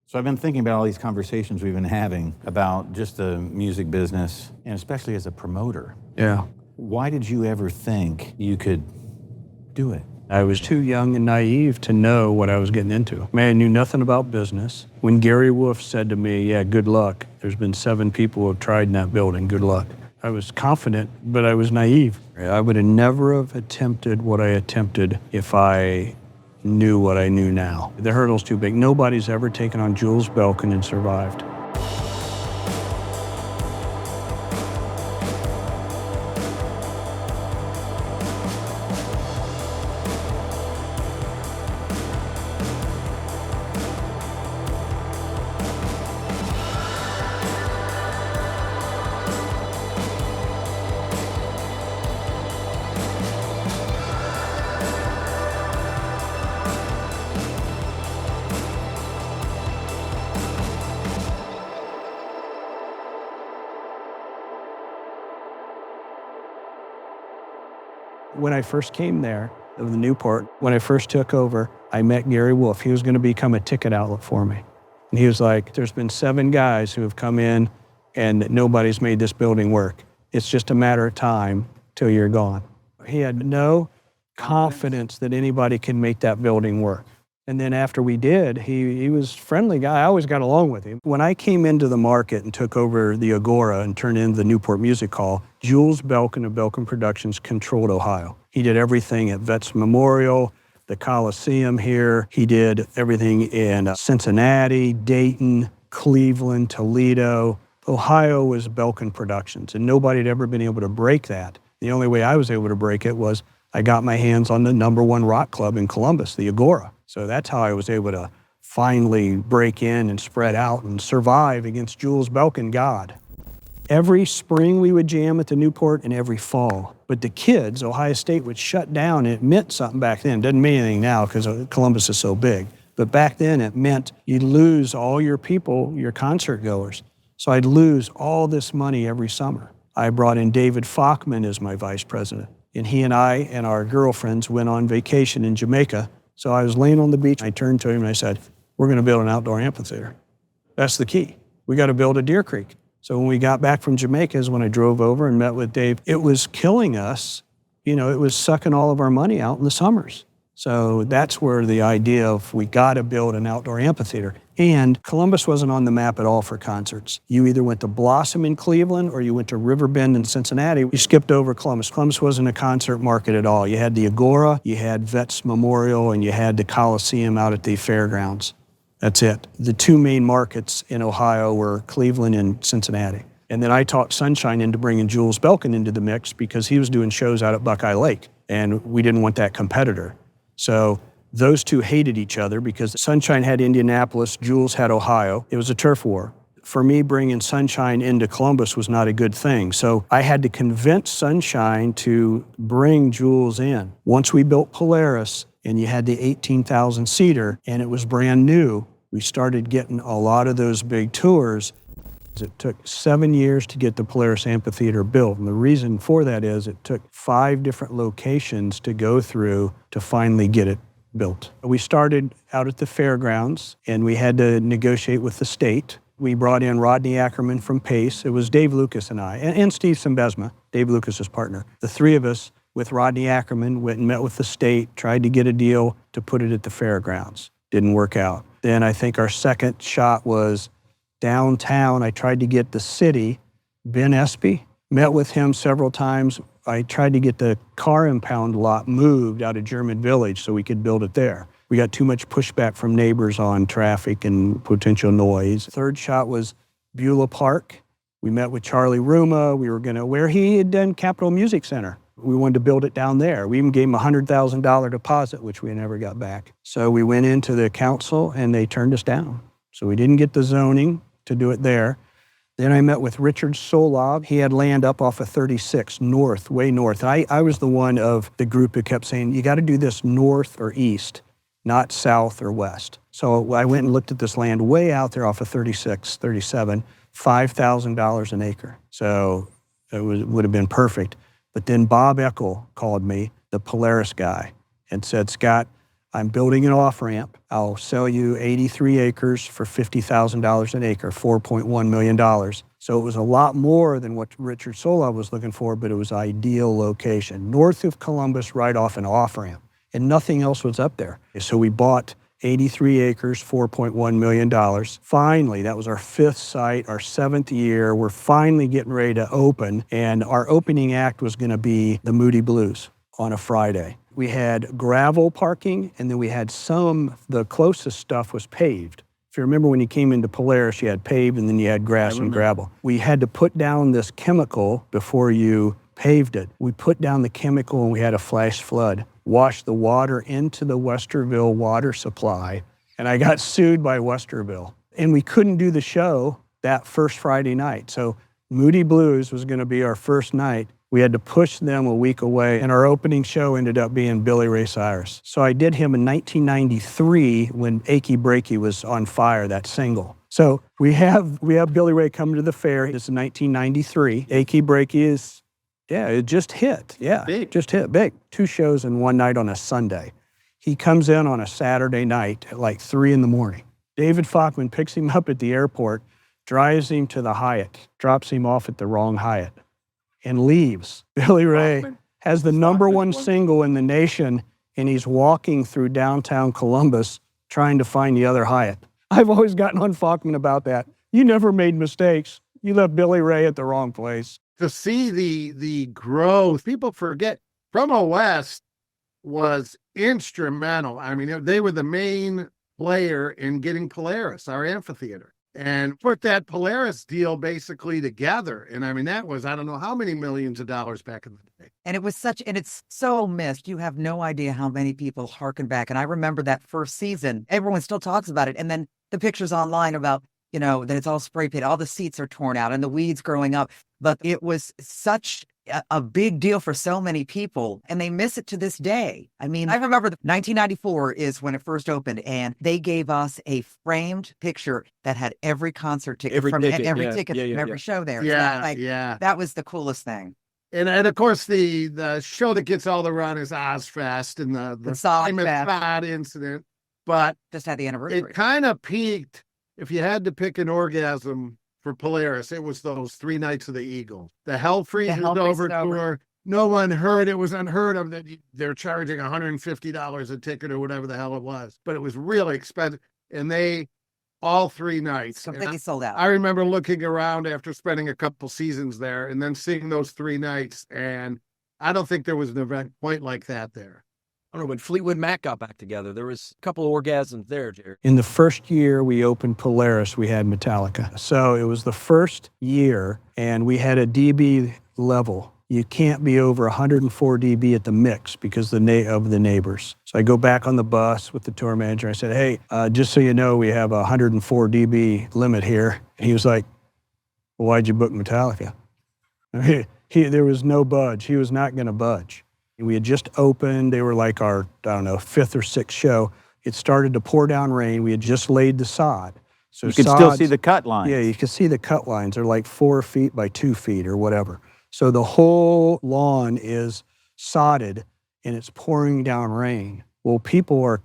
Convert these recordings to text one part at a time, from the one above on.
So I've been thinking about all these conversations we've been having about just the music business, and especially as a promoter. Yeah. Why did you ever think you could do it? I was too young and naive to know what I was getting into. Man, I knew nothing about business. When Gary Wolf said to me, yeah, good luck, there's been 7 people who have tried in that building, good luck. I was confident, but I was naive. I would have never have attempted what I attempted if I knew what I knew now. The hurdle's too big. Nobody's ever taken on Jules Belkin and survived. When I first came there, of the Newport, when I first took over, I met Gary Wolf. He was going to become a ticket outlet for me. And he was like, there's been 7 guys who have come in and nobody's made this building work. It's just a matter of time till you're gone. He had no confidence that anybody could make that building work. And then after we did, he was a friendly guy. I always got along with him. When I came into the market and took over the Agora and turned into the Newport Music Hall, Jules Belkin of Belkin Productions controlled Ohio. He did everything at Vets Memorial, the Coliseum here. He did everything in Cincinnati, Dayton, Cleveland, Toledo. Ohio was Belkin Productions, and nobody had ever been able to break that. The only way I was able to break it was I got my hands on the #1 rock club in Columbus, the Agora. So that's how I was able to finally break in and spread out and survive against Jules Belkin God. Every spring we would jam at the Newport and every fall. But the kids, Ohio State would shut down, and it meant something back then. It doesn't mean anything now because Columbus is so big. But back then it meant you'd lose all your people, your concert goers. So I'd lose all this money every summer. I brought in David Falkman as my vice president. And he and I and our girlfriends went on vacation in Jamaica. So I was laying on the beach. I turned to him and I said, we're going to build an outdoor amphitheater. That's the key. We got to build a Deer Creek. So when we got back from Jamaica is when I drove over and met with Dave. It was killing us. You know, it was sucking all of our money out in the summers. So that's where the idea of we got to build an outdoor amphitheater. And Columbus wasn't on the map at all for concerts. You either went to Blossom in Cleveland or you went to Riverbend in Cincinnati. You skipped over Columbus. Columbus wasn't a concert market at all. You had the Agora, you had Vets Memorial, and you had the Coliseum out at the fairgrounds. That's it. The 2 main markets in Ohio were Cleveland and Cincinnati. And then I talked Sunshine into bringing Jules Belkin into the mix because he was doing shows out at Buckeye Lake, and we didn't want that competitor. So those 2 hated each other because Sunshine had Indianapolis, Jules had Ohio. It was a turf war. For me, bringing Sunshine into Columbus was not a good thing. So I had to convince Sunshine to bring Jules in. Once we built Polaris and you had the 18,000-seater and it was brand new, we started getting a lot of those big tours. It took 7 years to get the Polaris Amphitheater built. And the reason for that is it took 5 different locations to go through to finally get it built. We started out at the fairgrounds and we had to negotiate with the state. We brought in Rodney Ackerman from Pace. It was Dave Lucas and I, and Steve Simbesma, Dave Lucas's partner. The 3 of us with Rodney Ackerman went and met with the state, tried to get a deal to put it at the fairgrounds. Didn't work out. Then I think our second shot was downtown. I tried to get the city, Ben Espy, met with him several times. I tried to get the car impound lot moved out of German Village so we could build it there. We got too much pushback from neighbors on traffic and potential noise. Third shot was Beulah Park. We met with Charlie Ruma. We were where he had done Capitol Music Center. We wanted to build it down there. We even gave him a $100,000 deposit, which we never got back. So we went into the council and they turned us down. So we didn't get the zoning to do it there. Then I met with Richard Solov. He had land up off of 36 north, way north. I was the one of the group who kept saying, you got to do this north or east, not south or west. So I went and looked at this land way out there off of 36, 37, $5,000 an acre. So it would have been perfect. But then Bob Eckel called me, the Polaris guy, and said, Scott, I'm building an off-ramp. I'll sell you 83 acres for $50,000 an acre, $4.1 million. So it was a lot more than what Richard Solov was looking for, but it was ideal location. North of Columbus, right off an off-ramp, and nothing else was up there. So we bought 83 acres, $4.1 million. Finally, that was our 5th site, our 7th year. We're finally getting ready to open, and our opening act was gonna be the Moody Blues on a Friday. We had gravel parking, and then we had the closest stuff was paved. If you remember when you came into Polaris, you had paved and then you had grass and gravel. We had to put down this chemical before you paved it. We put down the chemical and we had a flash flood, washed the water into the Westerville water supply, and I got sued by Westerville. And we couldn't do the show that first Friday night. So Moody Blues was gonna be our first night. We had to push them a week away, and our opening show ended up being Billy Ray Cyrus. So I did him in 1993 when Achy Breaky was on fire, that single. So we have Billy Ray coming to the fair. This is 1993. Achy Breaky is, it just hit. Yeah, big. Just hit big. 2 shows in one night on a Sunday. He comes in on a Saturday night at like 3 in the morning. David Fockman picks him up at the airport, drives him to the Hyatt, drops him off at the wrong Hyatt, and leaves. Billy Ray has the #1 single in the nation, and he's walking through downtown Columbus trying to find the other Hyatt. I've always gotten on Fockman about that. You never made mistakes. You left Billy Ray at the wrong place. To see the growth, people forget Promowest was instrumental. I mean, they were the main player in getting Polaris, our amphitheater, and put that Polaris deal basically together. And I mean, that was, I don't know how many millions of dollars back in the day. And it's so missed. You have no idea how many people harken back. And I remember that first season, everyone still talks about it. And then the pictures online about, that it's all spray painted, all the seats are torn out and the weeds growing up. But it was such a big deal for so many people, and they miss it to this day. I mean, I remember 1994 is when it first opened, and they gave us a framed picture that had every concert ticket Every from ticket, every show there. Yeah. That was the coolest thing. And of course, the show that gets all the run is Ozfest and the Sod famous Fest. Sod incident. But Just had the anniversary. it kind of peaked. If you had to pick an orgasm for Polaris, it was those 3 nights of the Eagle. The Hell Freezes Over tour. No one heard. It was unheard of that they're charging $150 a ticket or whatever the hell it was. But it was really expensive. And all 3 nights. Completely sold out. I remember looking around after spending a couple seasons there and then seeing those 3 nights. And I don't think there was an event quite like that there. I don't know, when Fleetwood Mac got back together, there was a couple of orgasms there, Jerry. In the first year we opened Polaris, we had Metallica. So it was the first year, and we had a dB level. You can't be over 104 dB at the mix because of the neighbors. So I go back on the bus with the tour manager. I said, hey, just so you know, we have a 104 dB limit here. And he was like, well, why'd you book Metallica? There was no budge. He was not going to budge. We had just opened. They were like our, 5th or 6th show. It started to pour down rain. We had just laid the sod. So you could still see the cut lines. Yeah, you could see the cut lines. They're like 4 feet by 2 feet or whatever. So the whole lawn is sodded and it's pouring down rain. Well, people are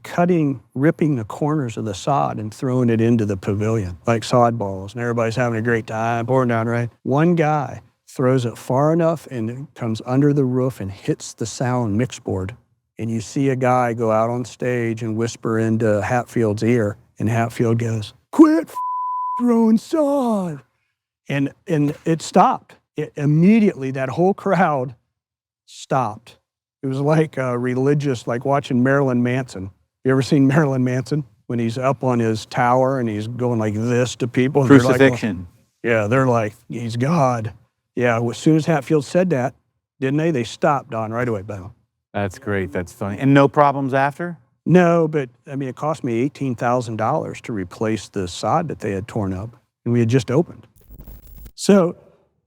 ripping the corners of the sod and throwing it into the pavilion like sod balls, and everybody's having a great time, pouring down rain. One guy throws it far enough and it comes under the roof and hits the sound mix board. And you see a guy go out on stage and whisper into Hatfield's ear, and Hatfield goes, quit throwing sod. And it stopped. Immediately, that whole crowd stopped. It was like religious, like watching Marilyn Manson. You ever seen Marilyn Manson? When he's up on his tower and he's going like this to people. Crucifixion. They're like, he's God. Yeah, as soon as Hatfield said that, didn't they? They stopped, Don, right away. Boom. That's great. That's funny. And no problems after? No, but I mean, it cost me $18,000 to replace the sod that they had torn up, and we had just opened. So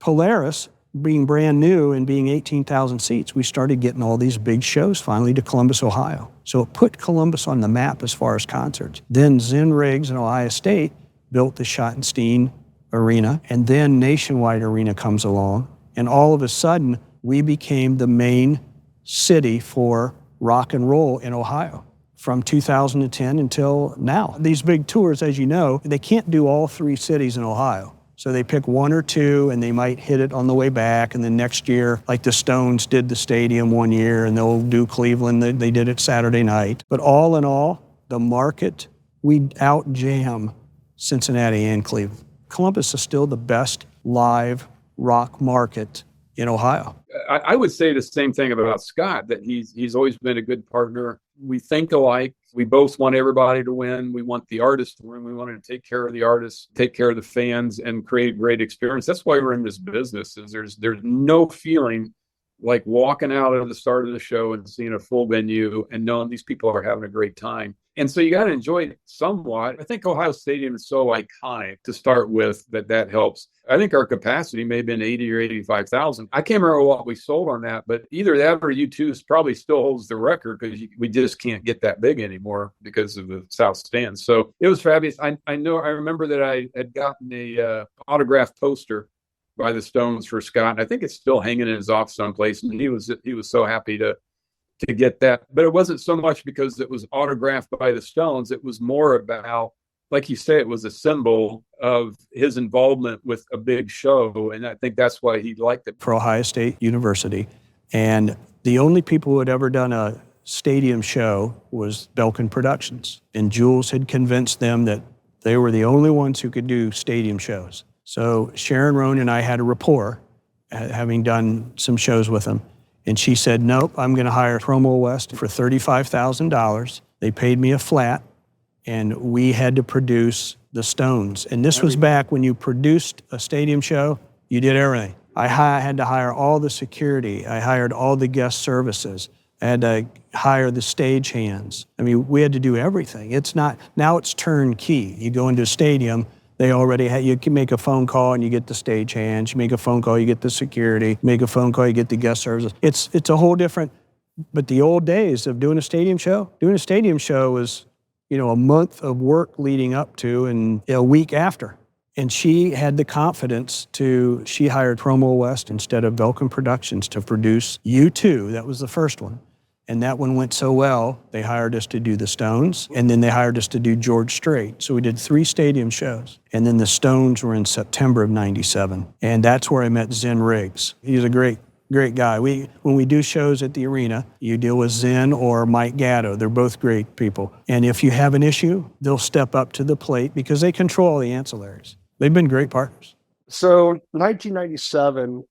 Polaris, being brand new and being 18,000 seats, we started getting all these big shows finally to Columbus, Ohio. So it put Columbus on the map as far as concerts. Then Zen Riggs and Ohio State built the Schottenstein Arena, and then Nationwide Arena comes along, and all of a sudden, we became the main city for rock and roll in Ohio. from 2010 until now. These big tours, as you know, they can't do all 3 cities in Ohio. So they pick 1 or 2 and they might hit it on the way back. And then next year, like the Stones did the stadium one year and they'll do Cleveland. They did it Saturday night. But all in all, the market, we out-jam Cincinnati and Cleveland. Columbus is still the best live rock market in Ohio. I would say the same thing about Scott, that he's always been a good partner. We think alike. We both want everybody to win. We want the artists to win. We want to take care of the artists, take care of the fans, and create a great experience. That's why we're in this business. Is there's no feeling like walking out at the start of the show and seeing a full venue and knowing these people are having a great time. And so you got to enjoy it somewhat. I think Ohio Stadium is so iconic to start with that helps. I think our capacity may have been 80 or 85,000. I can't remember what we sold on that, but either that or U2 probably still holds the record because we just can't get that big anymore because of the South Stand. So it was fabulous. I remember that I had gotten a autographed poster by the Stones for Scott. And I think it's still hanging in his office someplace. And he was so happy to get that. But it wasn't so much because it was autographed by the Stones. It was more about, like you say, it was a symbol of his involvement with a big show. And I think that's why he liked it. For Ohio State University. And the only people who had ever done a stadium show was Belkin Productions. And Jules had convinced them that they were the only ones who could do stadium shows. So Sharon Roan and I had a rapport, having done some shows with them. And she said, nope, I'm going to hire Promowest for $35,000. They paid me a flat, and we had to produce the Stones. And this was back when you produced a stadium show, you did everything. I had to hire all the security. I hired all the guest services. I had to hire the stage hands. I mean, we had to do everything. Now it's turnkey. You go into a stadium, they already you can make a phone call and you get the stage hands. You make a phone call, you get the security. Make a phone call, you get the guest services. It's a whole different, but the old days of doing a stadium show was, a month of work leading up to and a week after. And she had the confidence she hired Promowest instead of Belkin Productions to produce U2. That was the first one. And that one went so well, they hired us to do the Stones, and then they hired us to do George Strait. So we did 3 stadium shows. And then the Stones were in September of '97. And that's where I met Zen Riggs. He's a great guy. When we do shows at the arena, you deal with Zen or Mike Gatto. They're both great people. And if you have an issue, they'll step up to the plate because they control all the ancillaries. They've been great partners. So 1997,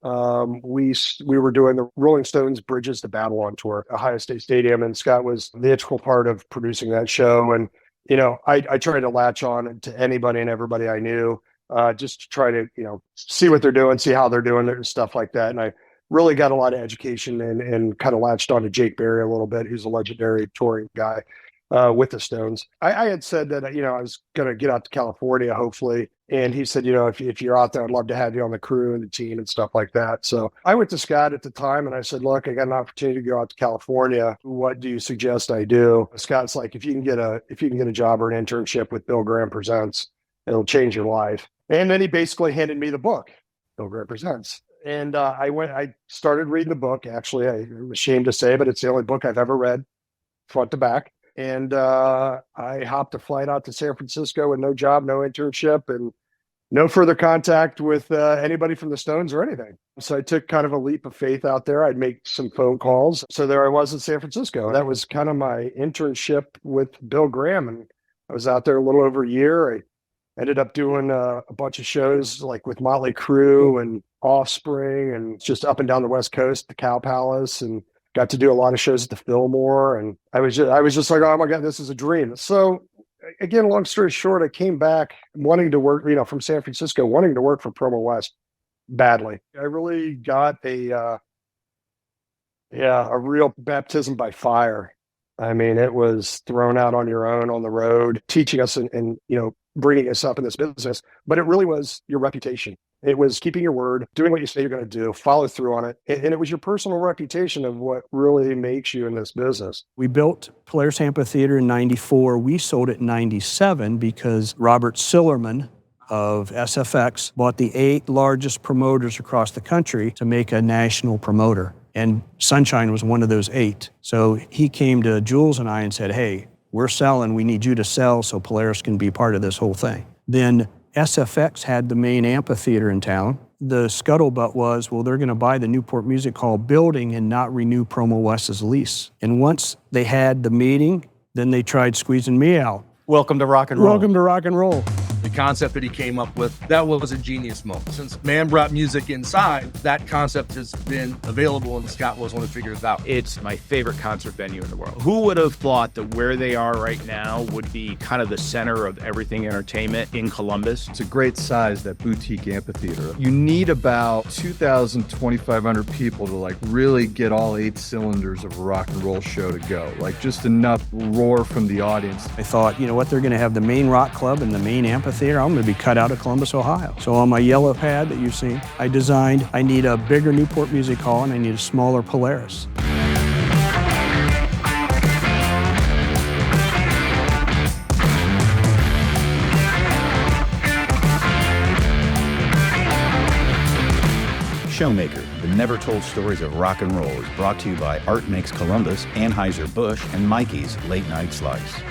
we were doing the Rolling Stones Bridges to Babylon tour, Ohio State Stadium, and Scott was the integral part of producing that show. And, I tried to latch on to anybody and everybody I knew, just to try to, see what they're doing, see how they're doing it and stuff like that. And I really got a lot of education and kind of latched on to Jake Berry a little bit, who's a legendary touring guy with the Stones. I had said that, I was going to get out to California, hopefully. And he said, if you're out there, I'd love to have you on the crew and the team and stuff like that. So I went to Scott at the time and I said, look, I got an opportunity to go out to California. What do you suggest I do? Scott's like, if you can get a job or an internship with Bill Graham Presents, it'll change your life. And then he basically handed me the book, Bill Graham Presents. And I started reading the book. Actually, I'm ashamed to say, but it's the only book I've ever read front to back. And I hopped a flight out to San Francisco with no job, no internship, and no further contact with anybody from the Stones or anything. So I took kind of a leap of faith out there. I'd make some phone calls. So there I was in San Francisco. That was kind of my internship with Bill Graham. And I was out there a little over a year. I ended up doing a bunch of shows like with Motley Crue and Offspring and just up and down the West Coast, the Cow Palace, and got to do a lot of shows at the Fillmore. And I was just like, oh my God, this is a dream. So again, long story short, I came back wanting to work, from San Francisco, wanting to work for Promowest badly. I really got a real baptism by fire. I mean, it was thrown out on your own on the road, teaching us and bringing us up in this business. But it really was your reputation. It was keeping your word, doing what you say you're going to do, follow through on it. And it was your personal reputation of what really makes you in this business. We built Polaris Amphitheater in '94. We sold it in '97 because Robert Sillerman of SFX bought the 8 largest promoters across the country to make a national promoter. And Sunshine was one of those 8. So he came to Jules and I and said, hey, we're selling, we need you to sell so Polaris can be part of this whole thing. Then SFX had the main amphitheater in town. The scuttlebutt was, well, they're going to buy the Newport Music Hall building and not renew Promowest's lease. And once they had the meeting, then they tried squeezing me out. Welcome to rock and roll. Welcome to rock and roll. The concept that he came up with, that was a genius moment. Since man brought music inside, that concept has been available and Scott was one to figure it out. It's my favorite concert venue in the world. Who would have thought that where they are right now would be kind of the center of everything entertainment in Columbus? It's a great size, that boutique amphitheater. You need about 2,000, 2,500 people to like really get all 8 cylinders of a rock and roll show to go. Like just enough roar from the audience. I thought, you know what, they're going to have the main rock club and the main amphitheater. I'm going to be cut out of Columbus, Ohio. So on my yellow pad that you've seen, I designed, I need a bigger Newport Music Hall and I need a smaller Polaris. Showmaker, the never-told stories of rock and roll, is brought to you by Art Makes Columbus, Anheuser-Busch, and Mikey's Late Night Slice.